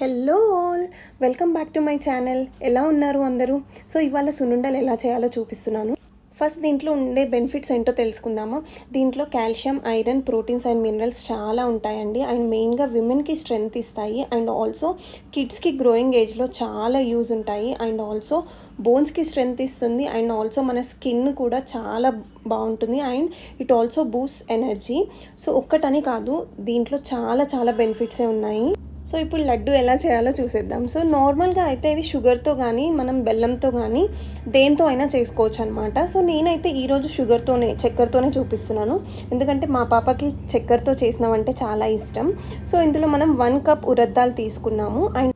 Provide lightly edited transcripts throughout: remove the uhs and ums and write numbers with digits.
Hello all, welcome back to my channel. ఎలా ఉన్నారు అందరూ? సో ఇవాళ సున్నుండలు ఎలా చేయాలో చూపిస్తున్నాను. ఫస్ట్ దీంట్లో ఉండే బెనిఫిట్స్ ఏంటో తెలుసుకుందామా. దీంట్లో calcium, iron, proteins and minerals చాలా ఉంటాయండి. అండ్ మెయిన్గా విమెన్కి స్ట్రెంగ్త్ ఇస్తాయి. అండ్ ఆల్సో కిడ్స్కి గ్రోయింగ్ ఏజ్లో చాలా యూజ్ ఉంటాయి. అండ్ ఆల్సో బోన్స్కి స్ట్రెంగ్త్ ఇస్తుంది. అండ్ ఆల్సో మన స్కిన్ కూడా చాలా బాగుంటుంది. And it also boost energy. So ఒక్కటని కాదు, దీంట్లో చాలా చాలా బెనిఫిట్సే ఉన్నాయి. సో ఇప్పుడు లడ్డు ఎలా చేయాలో చూసేద్దాం. సో నార్మల్గా అయితే ఇది షుగర్తో కానీ మనం బెల్లంతో కానీ దేంతో అయినా చేసుకోవచ్చు అనమాట. సో నేనైతే ఈరోజు చక్కెరతోనే చూపిస్తున్నాను. ఎందుకంటే మా పాపకి చక్కెరతో చేసినవంటే చాలా ఇష్టం. సో ఇందులో మనం 1 కప్ ఉరద్దాలు తీసుకున్నాము. అండ్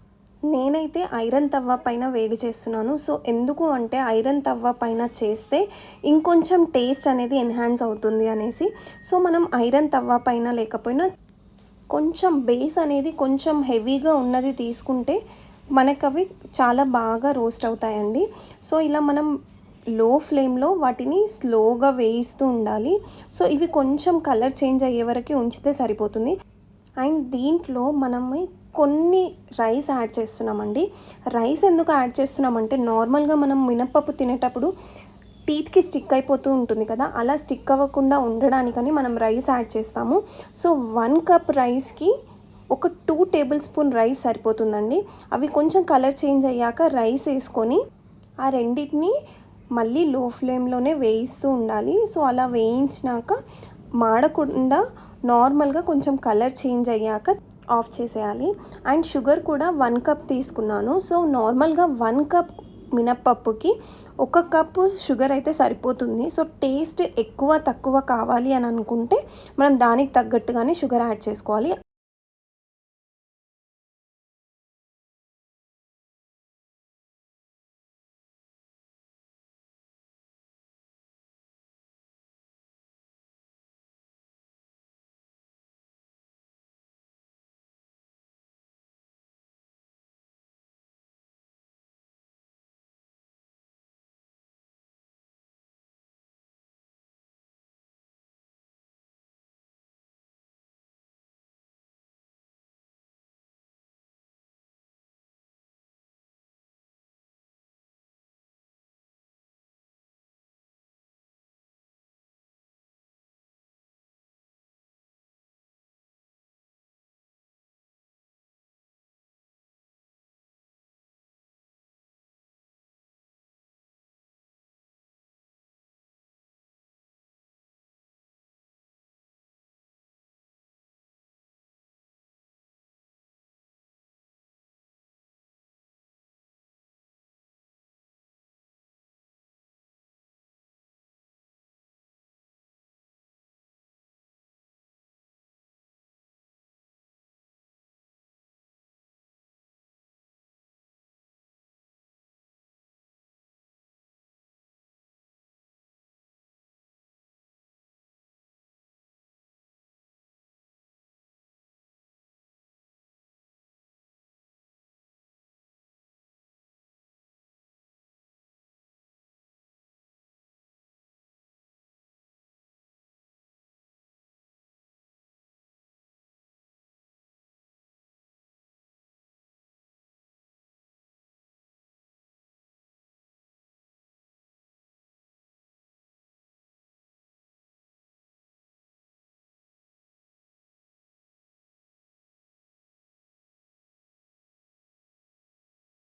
నేనైతే ఐరన్ తవ్వ పైన వేడి చేస్తున్నాను. సో ఎందుకు అంటే ఐరన్ తవ్వ పైన చేస్తే ఇంకొంచెం టేస్ట్ అనేది ఎన్హాన్స్ అవుతుంది అనేసి. సో మనం ఐరన్ తవ్వ పైన లేకపోయినా కొంచెం బేస్ అనేది కొంచెం హెవీగా ఉన్నది తీసుకుంటే మనకు అవి చాలా బాగా రోస్ట్ అవుతాయండి. సో ఇలా మనం లో ఫ్లేమ్లో వాటిని స్లోగా వేయిస్తూ ఉండాలి. సో ఇవి కొంచెం కలర్ చేంజ్ అయ్యే వరకు ఉంచితే సరిపోతుంది. అండ్ దీంట్లో మనం కొన్ని రైస్ యాడ్ చేస్తున్నామండి. రైస్ ఎందుకు యాడ్ చేస్తున్నామంటే నార్మల్గా మనం మినప్పప్పు తినేటప్పుడు టీత్కి స్టిక్ అయిపోతూ ఉంటుంది కదా, అలా స్టిక్ అవ్వకుండా ఉండడానికని మనం రైస్ యాడ్ చేస్తాము. సో 1 కప్ రైస్కి ఒక 2 టేబుల్ స్పూన్ రైస్ సరిపోతుందండి. అవి కొంచెం కలర్ చేంజ్ అయ్యాక రైస్ వేసుకొని ఆ రెండింటిని మళ్ళీ లో ఫ్లేమ్లోనే వేయిస్తూ ఉండాలి. సో అలా వేయించినాక మాడకుండా నార్మల్గా కొంచెం కలర్ చేంజ్ అయ్యాక ఆఫ్ చేసేయాలి. అండ్ షుగర్ కూడా 1 కప్ తీసుకున్నాను. సో నార్మల్గా 1 కప్ మినప్పప్పుకి 1 కప్పు షుగర్ అయితే సరిపోతుంది. సో టేస్ట్ ఎక్కువ తక్కువ కావాలి అని అనుకుంటే మనం దానికి తగ్గట్టుగానే షుగర్ యాడ్ చేసుకోవాలి.